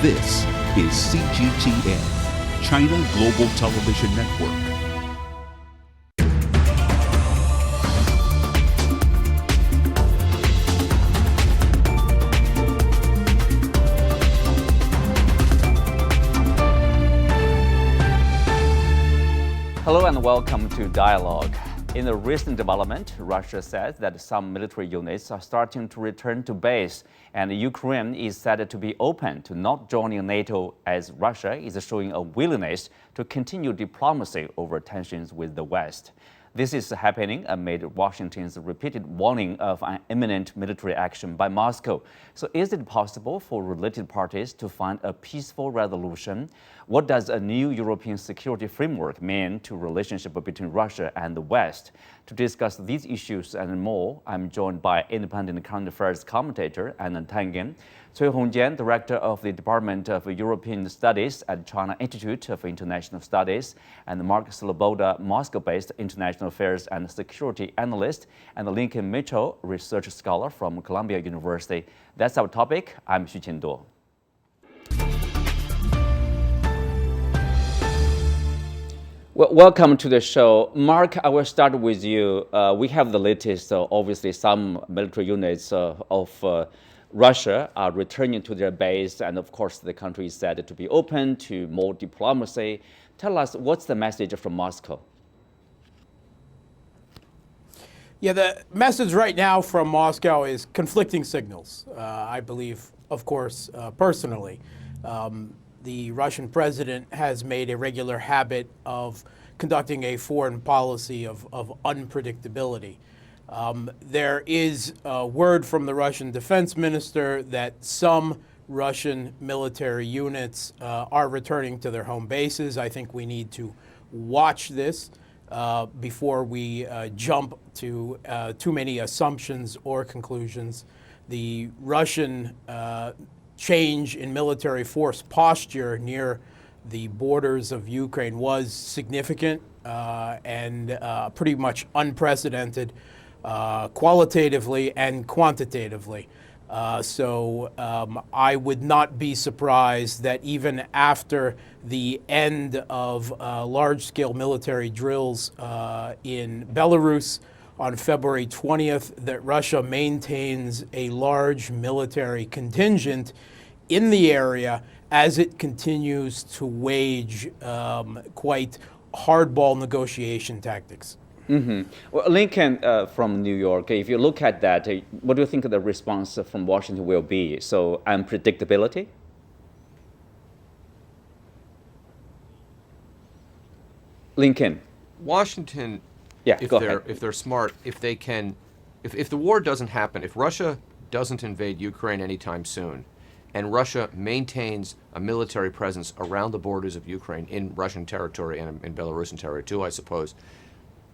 This is CGTN, China Global Television Network. Hello and welcome to Dialogue. In a recent development, Russia says that some military units are starting to return to base, and Ukraine is said to be open to not joining NATO as Russia is showing a willingness to continue diplomacy over tensions with the West. This is happening amid Washington's repeated warning of an imminent military action by Moscow. So is it possible for related parties to find a peaceful resolution? What does a new European security framework mean to relationship between Russia and the West? To discuss these issues and more, I'm joined by independent current affairs commentator Anna Tangen, Cui Hongjian, Director of the Department of European Studies at China Institute of International Studies, and Mark Sloboda, Moscow-based international affairs and security analyst, and Lincoln Mitchell, research scholar from Columbia University. That's our topic. I'm Xu Qinduo. Well, welcome to the show. Mark, I will start with you. We have the latest, obviously, some military units of Russia are returning to their base, and of course, the country is said to be open to more diplomacy. Tell us, what's the message from Moscow? Yeah, the message right now from Moscow is conflicting signals. I believe, of course, personally. The Russian president has made a regular habit of conducting a foreign policy of unpredictability. There is a word from the Russian defense minister that some Russian military units are returning to their home bases. I think we need to watch this before we jump to too many assumptions or conclusions. The Russian change in military force posture near the borders of Ukraine was significant and pretty much unprecedented qualitatively and quantitatively. So I would not be surprised that even after the end of large-scale military drills in Belarus on February 20th, that Russia maintains a large military contingent in the area as it continues to wage quite hardball negotiation tactics. Mm-hmm. Well, Lincoln from New York, if you look at that, what do you think the response from Washington will be? So, unpredictability? Lincoln. Washington, yeah, if they're smart, if the war doesn't happen, if Russia doesn't invade Ukraine anytime soon, and Russia maintains a military presence around the borders of Ukraine in Russian territory and in Belarusian territory too, I suppose,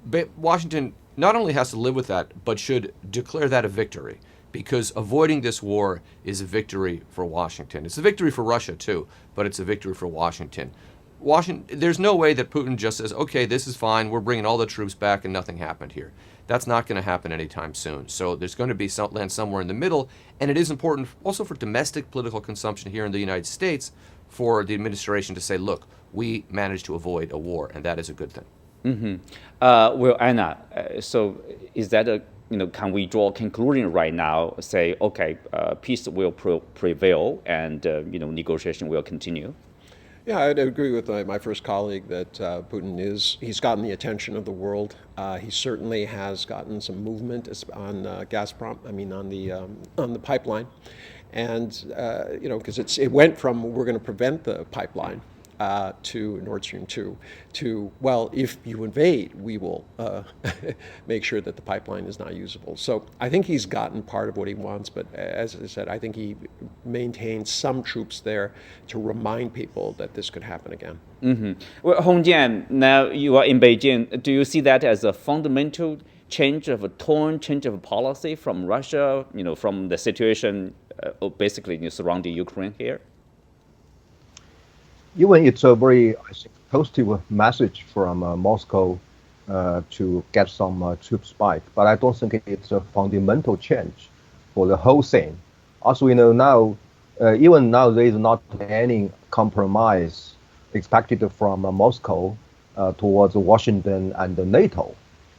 but Washington not only has to live with that, but should declare that a victory, because avoiding this war is a victory for Washington. It's a victory for Russia too, but it's a victory for Washington. There's no way that Putin just says, okay, this is fine, we're bringing all the troops back and nothing happened here. That's not going to happen anytime soon. So there's going to be land somewhere in the middle, and it is important also for domestic political consumption here in the United States for the administration to say, look, we managed to avoid a war, and that is a good thing. Mm-hmm. Well, Anna, so is that can we draw a conclusion right now, say, okay, peace will prevail and, negotiation will continue? Yeah, I'd agree with my first colleague that Putin he's gotten the attention of the world. He certainly has gotten some movement on Gazprom, on the pipeline. And, because it went from we're going to prevent the pipeline to Nord Stream 2 to, well, if you invade, we will make sure that the pipeline is not usable. So I think he's gotten part of what he wants, but as I said, I think he maintains some troops there to remind people that this could happen again. Mm-hmm. Well, Hongjian, now you are in Beijing. Do you see that as a fundamental change of a tone, change of policy from Russia, from the situation basically surrounding Ukraine here? Even it's a very positive message from Moscow to get some troops back, but I don't think it's a fundamental change for the whole thing. As we know now, even now there is not any compromise expected from Moscow towards Washington and NATO.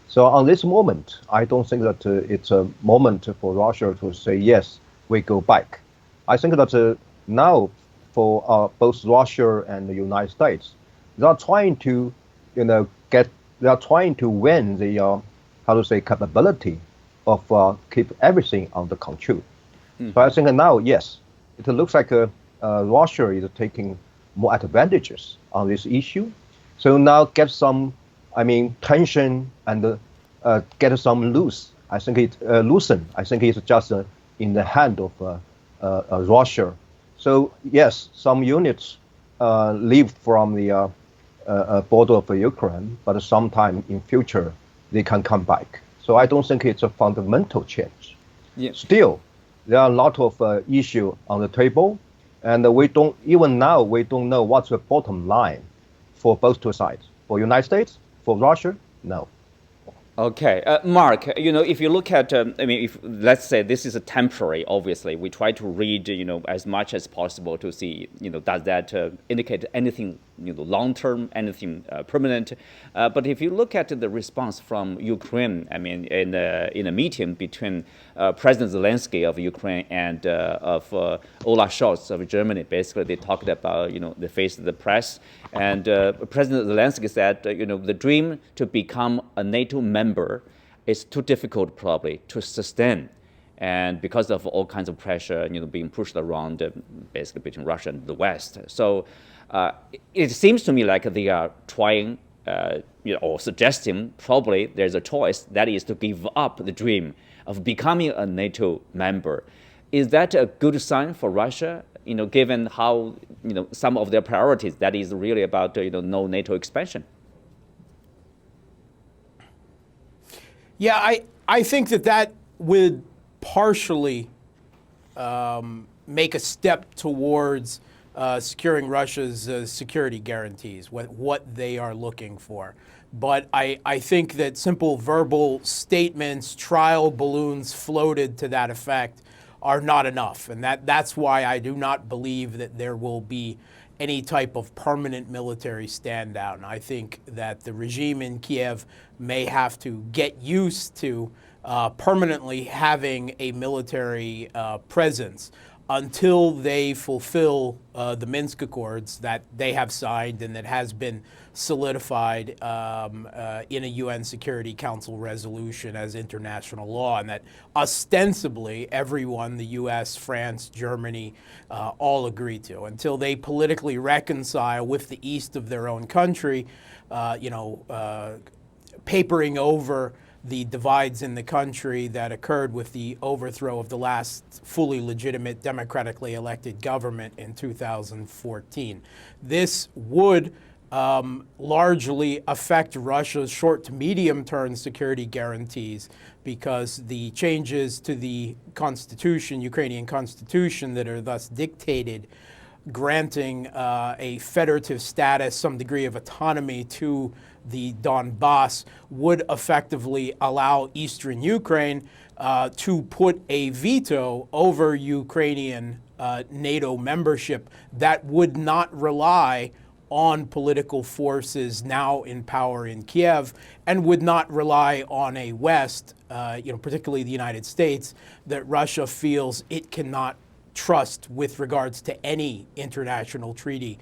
So on this moment, I don't think that it's a moment for Russia to say, yes, we go back. I think that now for both Russia and the United States, they are trying to, they are trying to win the, capability of keep everything under control. So I think now, yes, it looks like Russia is taking more advantages on this issue. So now get some, tension and get some loose. I think it loosen. I think it's just in the hand of Russia. So yes, some units leave from the border of Ukraine, but sometime in future they can come back. So I don't think it's a fundamental change. Yeah. Still, there are a lot of issues on the table, and we don't know what's the bottom line for both two sides. For United States, for Russia, no. Okay, Mark, if you look at, if let's say this is a temporary, obviously, we try to read, as much as possible to see, does that indicate anything, long-term, anything permanent? But if you look at the response from Ukraine, in a meeting between President Zelensky of Ukraine and of Olaf Scholz of Germany, basically they talked about, the face of the press, and President Zelensky said, the dream to become a NATO member is too difficult probably to sustain, and because of all kinds of pressure, being pushed around basically between Russia and the West. So it seems to me like they are trying, or suggesting probably there's a choice, that is to give up the dream of becoming a NATO member. Is that a good sign for Russia? Given how some of their priorities, that is really about no NATO expansion. Yeah, I think that would partially make a step towards securing Russia's security guarantees, what they are looking for. But I think that simple verbal statements, trial balloons floated to that effect, are not enough. And that's why I do not believe that there will be any type of permanent military stand down. I think that the regime in Kiev may have to get used to permanently having a military presence until they fulfill the Minsk Accords that they have signed and that has been solidified in a UN Security Council resolution as international law, and that ostensibly everyone, the US, France, Germany, all agree to. Until they politically reconcile with the east of their own country, papering over the divides in the country that occurred with the overthrow of the last fully legitimate democratically elected government in 2014. This would largely affect Russia's short to medium-term security guarantees, because the changes to the constitution, Ukrainian constitution, that are thus dictated, granting a federative status, some degree of autonomy to the Donbass, would effectively allow eastern Ukraine to put a veto over Ukrainian NATO membership that would not rely on political forces now in power in Kiev, and would not rely on a West, particularly the United States, that Russia feels it cannot trust with regards to any international treaty,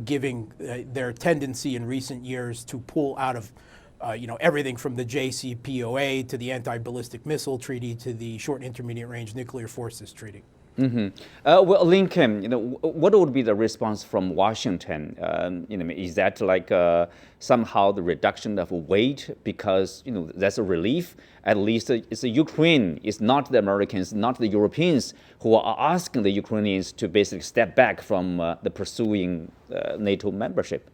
giving their tendency in recent years to pull out of everything from the JCPOA to the Anti-Ballistic Missile Treaty to the Short and Intermediate Range Nuclear Forces Treaty. Mm-hmm. Well, Lincoln, what would be the response from Washington? Is that like somehow the reduction of weight, because that's a relief? At least it's the Ukraine, it's not the Americans, not the Europeans who are asking the Ukrainians to basically step back from the pursuing NATO membership.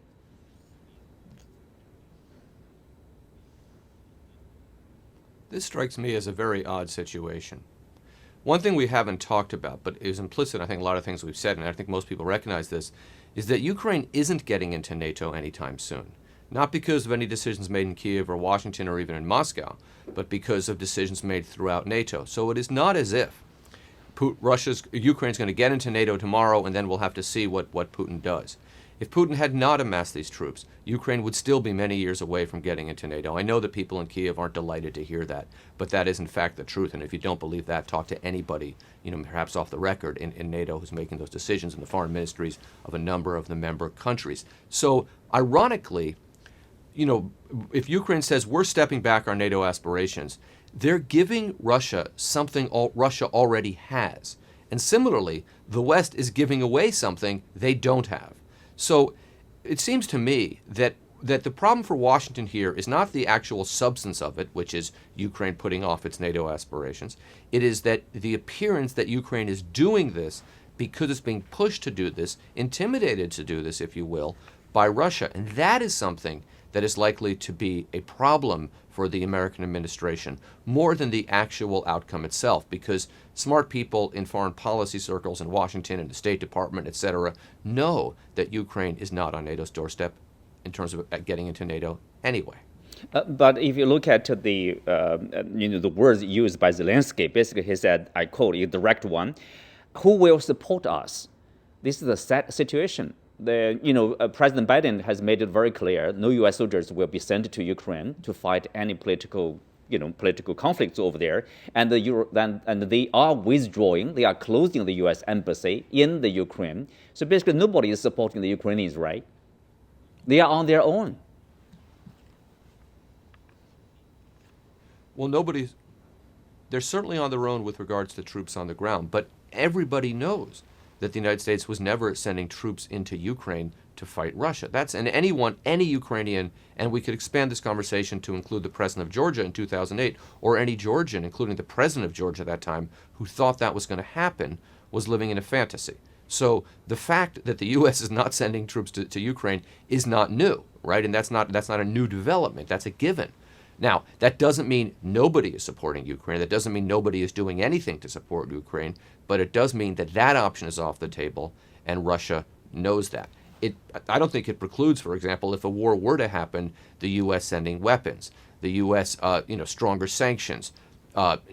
This strikes me as a very odd situation. One thing we haven't talked about, but is implicit, I think, a lot of things we've said, and I think most people recognize this, is that Ukraine isn't getting into NATO anytime soon. Not because of any decisions made in Kiev or Washington or even in Moscow, but because of decisions made throughout NATO. So it is not as if Ukraine's going to get into NATO tomorrow, and then we'll have to see what Putin does. If Putin had not amassed these troops, Ukraine would still be many years away from getting into NATO. I know that people in Kiev aren't delighted to hear that, but that is in fact the truth. And if you don't believe that, talk to anybody, perhaps off the record in NATO who's making those decisions in the foreign ministries of a number of the member countries. So ironically, if Ukraine says we're stepping back our NATO aspirations, they're giving Russia something Russia already has. And similarly, the West is giving away something they don't have. So it seems to me that the problem for Washington here is not the actual substance of it, which is Ukraine putting off its NATO aspirations. It is that the appearance that Ukraine is doing this because it's being pushed to do this, intimidated to do this, if you will, by Russia. And that is something that is likely to be a problem for the American administration more than the actual outcome itself, because smart people in foreign policy circles in Washington and the State Department, et cetera, know that Ukraine is not on NATO's doorstep in terms of getting into NATO anyway. But if you look at the words used by Zelensky, basically he said, I quote, a direct one, who will support us? This is a sad situation. President Biden has made it very clear no U.S. soldiers will be sent to Ukraine to fight any political conflicts over there, and they are withdrawing. They are closing the U.S. embassy in the Ukraine. So basically, nobody is supporting the Ukrainians, right? They are on their own. Well, they're certainly on their own with regards to troops on the ground, but everybody knows that the United States was never sending troops into Ukraine to fight Russia. Any Ukrainian, and we could expand this conversation to include the president of Georgia in 2008, or any Georgian, including the president of Georgia at that time, who thought that was going to happen, was living in a fantasy. So the fact that the U.S. is not sending troops to Ukraine is not new, right? And that's not a new development. That's a given. Now, that doesn't mean nobody is supporting Ukraine. That doesn't mean nobody is doing anything to support Ukraine. But it does mean that that option is off the table, and Russia knows that. I don't think it precludes, for example, if a war were to happen, the U.S. sending weapons, the U.S. Stronger sanctions,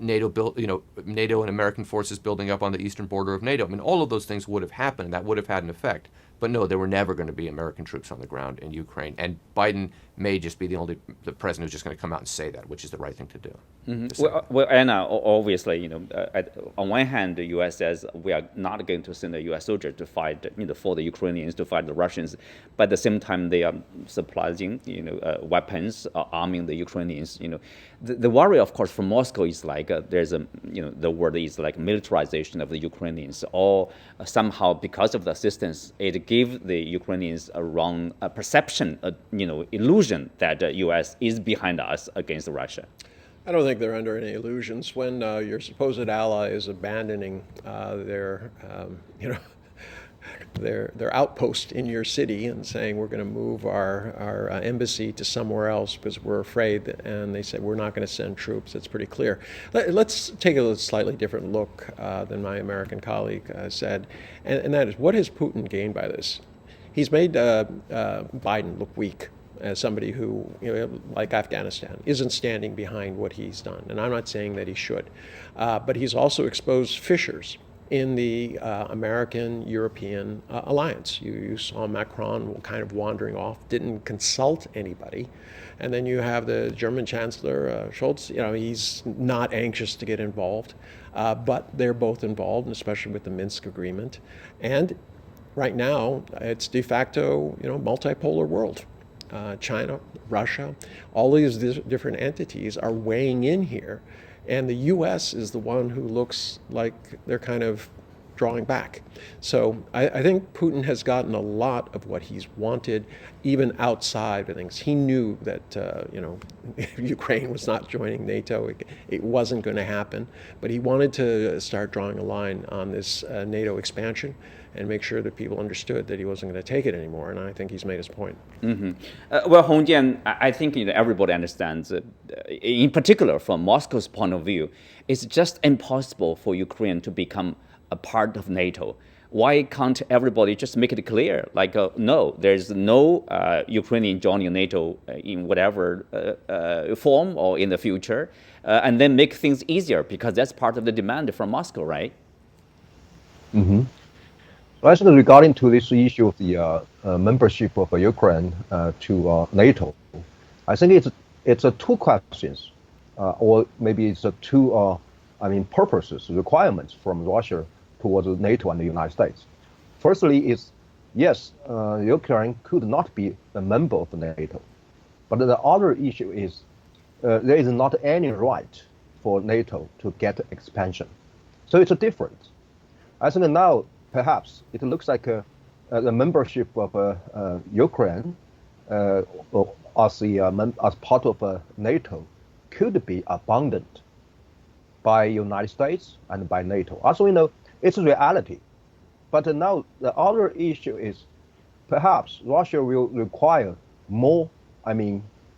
NATO and American forces building up on the eastern border of NATO. I mean, all of those things would have happened, and that would have had an effect. But no, there were never going to be American troops on the ground in Ukraine. And Biden may just be the president who's just going to come out and say that, which is the right thing to do. Mm-hmm. Well, Anna, obviously, on one hand, the U.S. says we are not going to send a U.S. soldier to fight, for the Ukrainians, to fight the Russians. But at the same time, they are supplying, weapons, arming the Ukrainians. The worry, of course, from Moscow is like there's the word is like militarization of the Ukrainians, or somehow because of the assistance, it gives the Ukrainians a wrong perception, illusion that the U.S. is behind us against Russia. I don't think they're under any illusions when your supposed ally is abandoning their outpost in your city and saying we're going to move our embassy to somewhere else because we're afraid, and they said we're not going to send troops. It's pretty clear. Let's take a slightly different look than my American colleague said, and that is, what has Putin gained by this? He's made Biden look weak as somebody who, like Afghanistan, isn't standing behind what he's done. And I'm not saying that he should. But he's also exposed fissures in the American-European alliance. You saw Macron kind of wandering off, didn't consult anybody. And then you have the German Chancellor, Scholz, he's not anxious to get involved. But they're both involved, and especially with the Minsk agreement. And right now, it's de facto, multipolar world. China, Russia, all these different entities are weighing in here. And the U.S. is the one who looks like they're kind of drawing back. So I think Putin has gotten a lot of what he's wanted, even outside of things. He knew that, Ukraine was not joining NATO. It wasn't going to happen. But he wanted to start drawing a line on this NATO expansion and make sure that people understood that he wasn't going to take it anymore. And I think he's made his point. Mm-hmm. Well, Hong Jian, I think everybody understands, in particular from Moscow's point of view, it's just impossible for Ukraine to become a part of NATO. Why can't everybody just make it clear? Like, no, there's no Ukrainian joining NATO in whatever form or in the future, and then make things easier, because that's part of the demand from Moscow, right? So I think regarding to this issue of the membership of Ukraine to NATO, I think it's two questions, or maybe it's two purposes, requirements from Russia towards NATO and the United States. Firstly, is yes, Ukraine could not be a member of NATO, but the other issue is there is not any right for NATO to get expansion. So it's a difference. I think now perhaps it looks like the membership of Ukraine as part of NATO could be abandoned by United States and by NATO. As we know, it's a reality. But now the other issue is perhaps Russia will require more,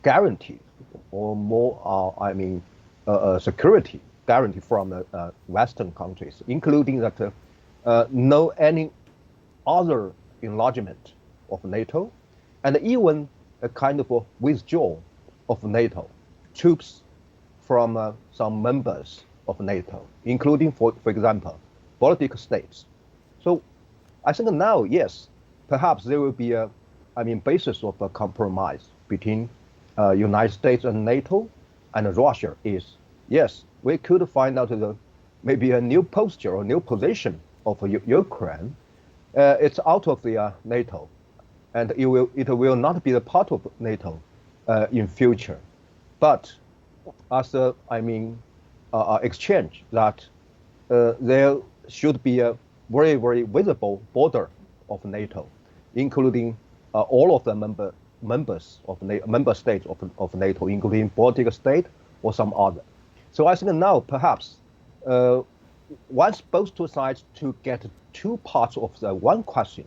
guarantee or more, security guarantee from Western countries, including that no any other enlargement of NATO, and even a kind of a withdrawal of NATO troops from some members of NATO, including, for example, Baltic states. So I think now, yes, perhaps there will be a, basis of a compromise between United States and NATO, and Russia is, yes, we could find out maybe a new posture or new position of Ukraine. It's out of the NATO, and it will not be a part of NATO in future. But as exchange that there should be a very, very visible border of NATO, including all of the member states of NATO, including Baltic state or some other. So I think now perhaps once both two sides to get two parts of the one question,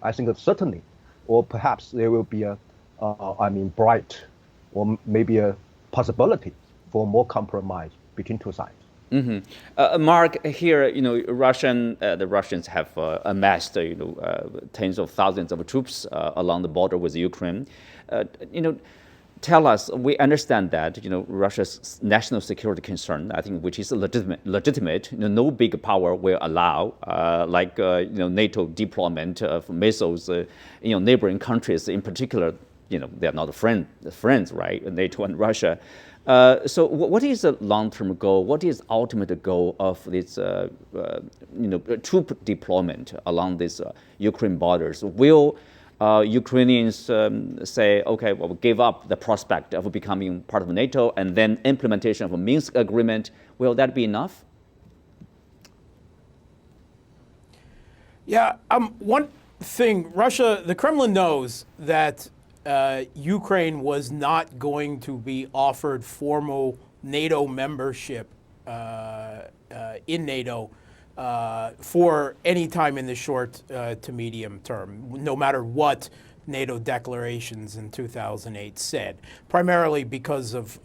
I think that certainly, or perhaps there will be a, bright, or maybe a possibility for more compromise between two sides. Mark, here, the Russians have amassed, tens of thousands of troops along the border with Ukraine. Tell us, we understand that, Russia's national security concern, I think, which is legitimate. No big power will allow, NATO deployment of missiles, neighboring countries in particular. They're not friends, right? NATO and Russia. So what is the long-term goal? What is ultimate goal of this, troop deployment along these Ukraine borders? Will Ukrainians say, okay, well, we'll give up the prospect of becoming part of NATO, and then implementation of a Minsk agreement, will that be enough? Yeah, one thing, the Kremlin knows that Ukraine was not going to be offered formal NATO membership in NATO for any time in the short to medium term, no matter what NATO declarations in 2008 said, primarily because of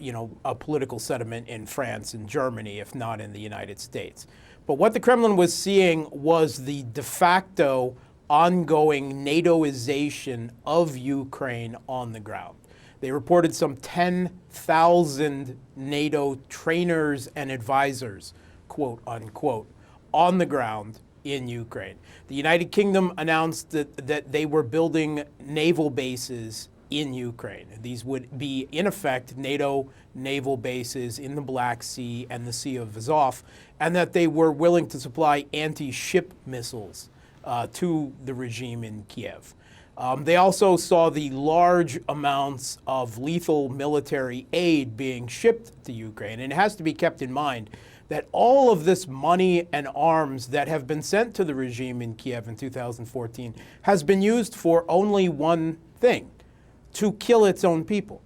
a political sentiment in France and Germany, if not in the United States. But what the Kremlin was seeing was the de facto ongoing NATOization of Ukraine on the ground. They reported some 10,000 NATO trainers and advisors, quote unquote, on the ground in Ukraine. The United Kingdom announced that they were building naval bases in Ukraine. These would be, in effect, NATO naval bases in the Black Sea and the Sea of Azov, and that they were willing to supply anti-ship missiles to the regime in Kiev. They also saw the large amounts of lethal military aid being shipped to Ukraine. And it has to be kept in mind that all of this money and arms that have been sent to the regime in Kiev in 2014 has been used for only one thing: to kill its own people.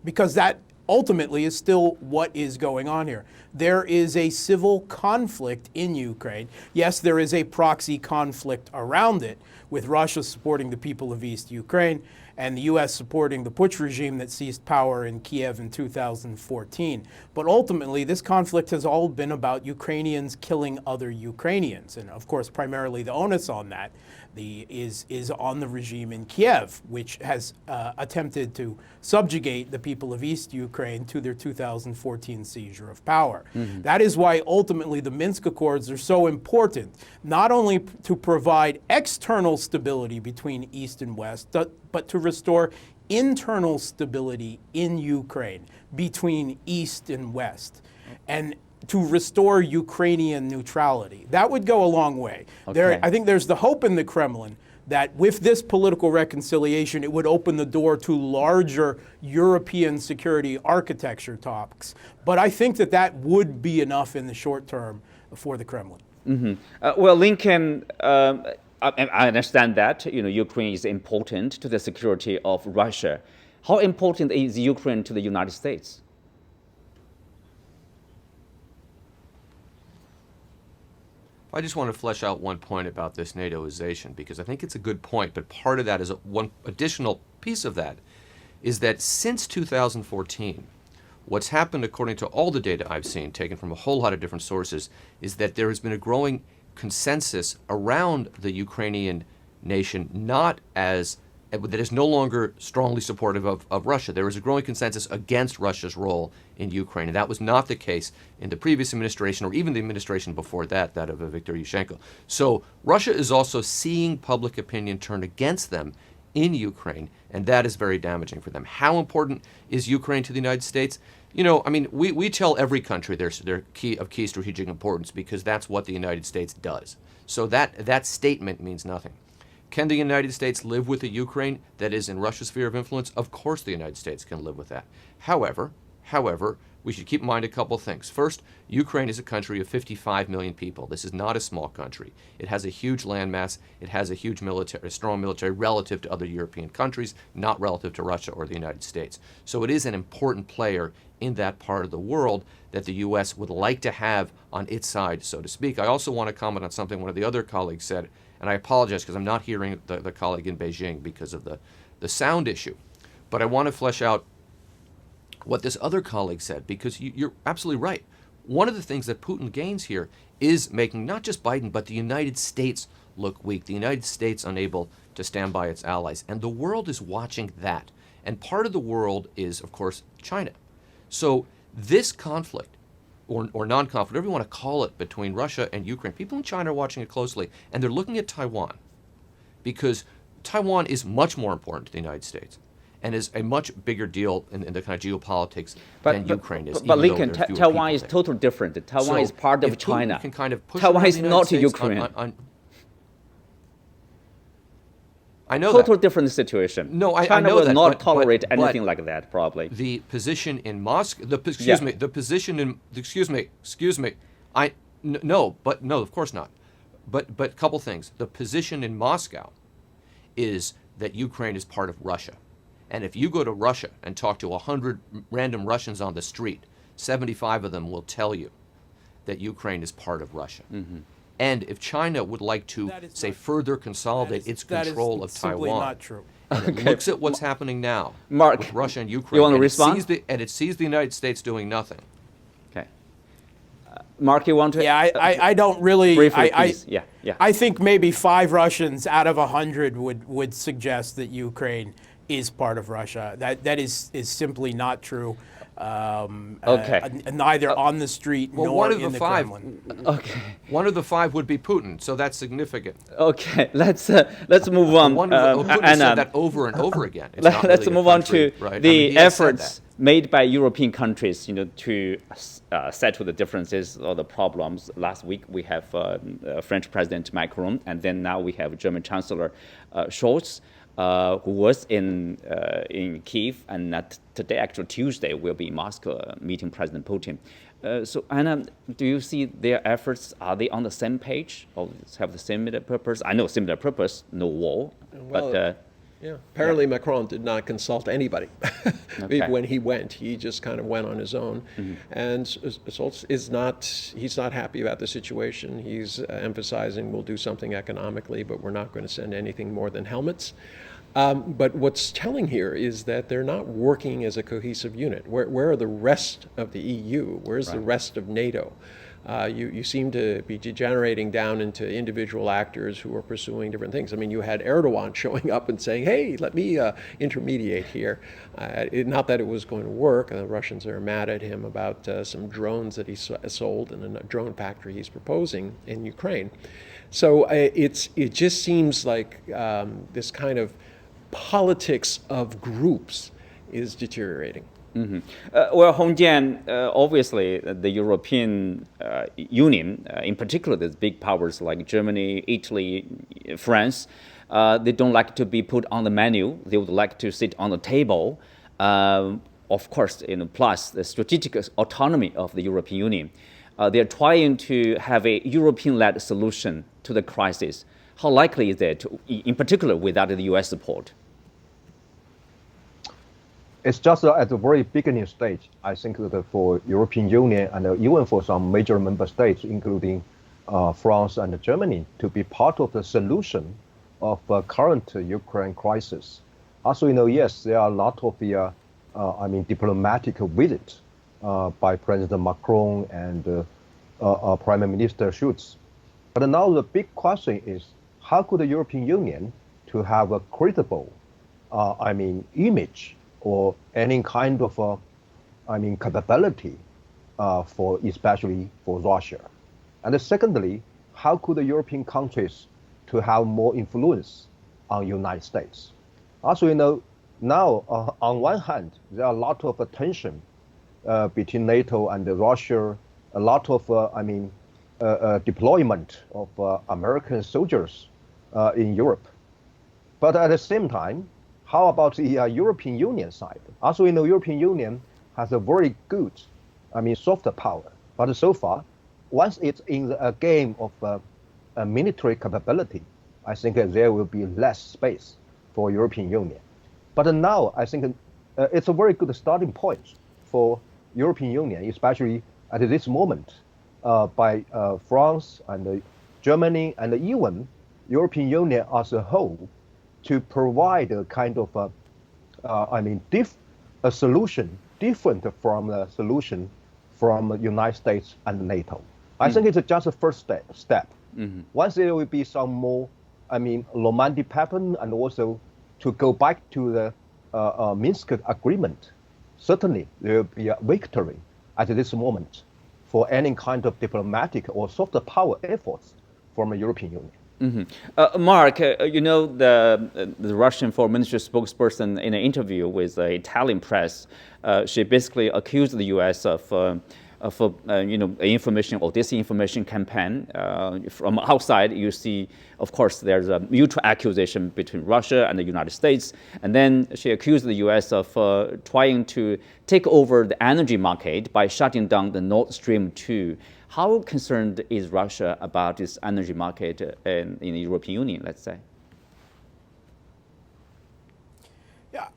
Because that ultimately is still what is going on here. There is a civil conflict in Ukraine. Yes, there is a proxy conflict around it, with Russia supporting the people of East Ukraine and the U.S. supporting the putsch regime that seized power in Kiev in 2014. But ultimately, this conflict has all been about Ukrainians killing other Ukrainians. And of course, primarily the onus on that is on the regime in Kiev, which has attempted to subjugate the people of East Ukraine to their 2014 seizure of power. That is why ultimately the Minsk Accords are so important, not only to provide external stability between East and West, but to restore internal stability in Ukraine between East and West, and to restore Ukrainian neutrality. That would go a long way. Okay. I think there's the hope in the Kremlin that with this political reconciliation, it would open the door to larger European security architecture talks. But I think that that would be enough in the short term for the Kremlin. Well, Lincoln, I understand that Ukraine is important to the security of Russia. How important is Ukraine to the United States? I just want to flesh out one point about this NATOization, because I think it's a good point, but part of that is one additional piece of that is that since 2014, what's happened, according to all the data I've seen, taken from a whole lot of different sources, is that there has been a growing consensus around the Ukrainian nation, that is no longer strongly supportive of Russia. There is a growing consensus against Russia's role in Ukraine, and that was not the case in the previous administration or even the administration before that of Viktor Yushchenko. So Russia is also seeing public opinion turn against them in Ukraine, and that is very damaging for them. How important is Ukraine to the United States? We tell every country they're key strategic importance because that's what the United States does. So that statement means nothing. Can the United States live with a Ukraine that is in Russia's sphere of influence? Of course the United States can live with that. However, we should keep in mind a couple things. First, Ukraine is a country of 55 million people. This is not a small country. It has a huge landmass. It has a huge strong military relative to other European countries, not relative to Russia or the United States. So it is an important player in that part of the world that the U.S. would like to have on its side, so to speak. I also want to comment on something one of the other colleagues said, and I apologize because I'm not hearing the colleague in Beijing because of the sound issue. But I want to flesh out what this other colleague said, because you're absolutely right. One of the things that Putin gains here is making not just Biden, but the United States look weak, the United States unable to stand by its allies. And the world is watching that. And part of the world is, of course, China. So this conflict, or non-conflict, whatever you want to call it, between Russia and Ukraine, people in China are watching it closely, and they're looking at Taiwan, because Taiwan is much more important to the United States and is a much bigger deal in the kind of geopolitics than Ukraine is. But Lincoln, Taiwan is totally different. Taiwan is part of China. Can kind of push Taiwan is the United not States Ukraine. I know Total that. different situation. No, I China know will that, not tolerate but anything like that, probably. The position in Moscow, the position in, no, of course not. But couple things. The position in Moscow is that Ukraine is part of Russia. And if you go to Russia and talk to 100 random Russians on the street, 75 of them will tell you that Ukraine is part of Russia. And if China would like to, say, further consolidate its control of Taiwan, simply not true. and it looks at what's happening now Mark, with Russia and Ukraine, you want to and respond? it sees the United States doing nothing. Okay. Mark, you want to? Yeah, I don't really. Briefly, please. Yeah. I think maybe 5 Russians out of 100 would suggest that Ukraine is part of Russia. That is simply not true. Okay. Neither on the street nor one of in the the 5. Kremlin. Okay. One of the 5 would be Putin, so that's significant. Okay. Let's move on. Putin Anna, said that over and over again. It's not let's really a move on country, to right? the he has said efforts made by European countries, to settle the differences or the problems. Last week we have French President Macron, and then now we have German Chancellor Scholz, who was in Kyiv, and today, actually Tuesday, will be in Moscow meeting President Putin. So Anna, do you see their efforts? Are they on the same page or have the similar purpose? I know similar purpose, no war, but Yeah. Apparently, Macron did not consult anybody Okay. when he went. He just kind of went on his own, and Scholz he's not happy about the situation. He's emphasizing we'll do something economically, but we're not going to send anything more than helmets. But what's telling here is that they're not working as a cohesive unit. Where are the rest of the EU? Where's the rest of NATO? You seem to be degenerating down into individual actors who are pursuing different things. I mean, you had Erdogan showing up and saying, hey, let me intermediate here. Not that it was going to work. The Russians are mad at him about some drones that he sold in a drone factory he's proposing in Ukraine. So it just seems like this kind of politics of groups is deteriorating. Well, Hong Jian, obviously the European Union, in particular the big powers like Germany, Italy, France, they don't like to be put on the menu. They would like to sit on the table. Of course, plus the strategic autonomy of the European Union. They are trying to have a European-led solution to the crisis. How likely is it, in particular without the US support? It's just at the very beginning stage. I think that for European Union and even for some major member states, including France and Germany, to be part of the solution of current Ukraine crisis. Also, yes, there are a lot of the, diplomatic visits by President Macron and Prime Minister Schulz. But now the big question is, how could the European Union to have a credible, image or any kind of, capability especially for Russia? And secondly, how could the European countries to have more influence on United States? Also, now on one hand, there are a lot of tension between NATO and Russia, a lot of, deployment of American soldiers in Europe. But at the same time, how about the European Union side? Also, European Union has a very good, soft power. But so far, once it's in a game of a military capability, I think there will be less space for European Union. But now, I think it's a very good starting point for European Union, especially at this moment, by France and Germany and even European Union as a whole, to provide a kind of a solution different from the solution from the United States and NATO. I think it's just a first step. Once there will be some more, romantic pattern, and also to go back to the Minsk agreement, certainly there will be a victory at this moment for any kind of diplomatic or soft power efforts from the European Union. Mark, the Russian Foreign Ministry spokesperson in an interview with the Italian press, she basically accused the U.S. of information or disinformation campaign. From outside, you see, of course, there's a mutual accusation between Russia and the United States. And then she accused the U.S. of trying to take over the energy market by shutting down the Nord Stream 2. How concerned is Russia about this energy market in the European Union, let's say? Yeah,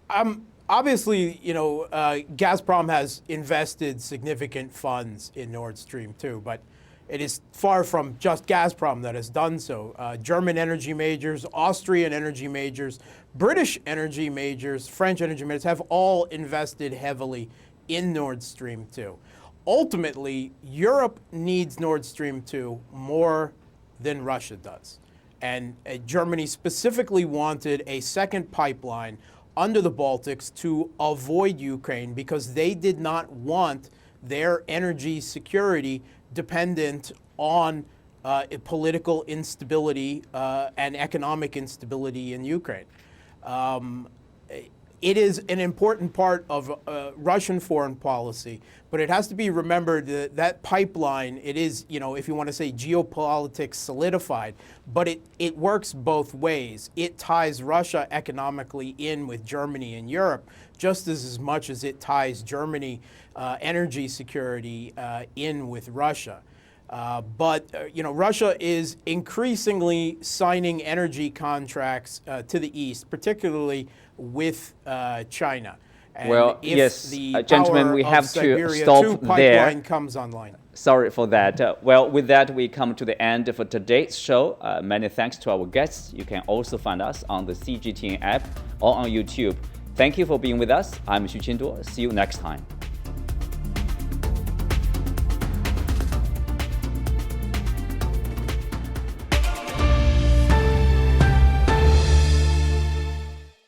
obviously, Gazprom has invested significant funds in Nord Stream 2, but it is far from just Gazprom that has done so. German energy majors, Austrian energy majors, British energy majors, French energy majors have all invested heavily in Nord Stream 2. Ultimately, Europe needs Nord Stream 2 more than Russia does. And Germany specifically wanted a second pipeline under the Baltics to avoid Ukraine because they did not want their energy security dependent on political instability and economic instability in Ukraine. It is an important part of Russian foreign policy, but it has to be remembered that that pipeline, it is, if you want to say geopolitics solidified, but it works both ways. It ties Russia economically in with Germany and Europe just as much as it ties Germany energy security in with Russia. But Russia is increasingly signing energy contracts to the east, particularly with China. And Well, if yes, the gentlemen, power we of have to Siberia stop 2 there. pipeline comes online. Sorry for that. Well, with that, we come to the end of today's show. Many thanks to our guests. You can also find us on the CGTN app or on YouTube. Thank you for being with us. I'm Xu Qinduo. See you next time.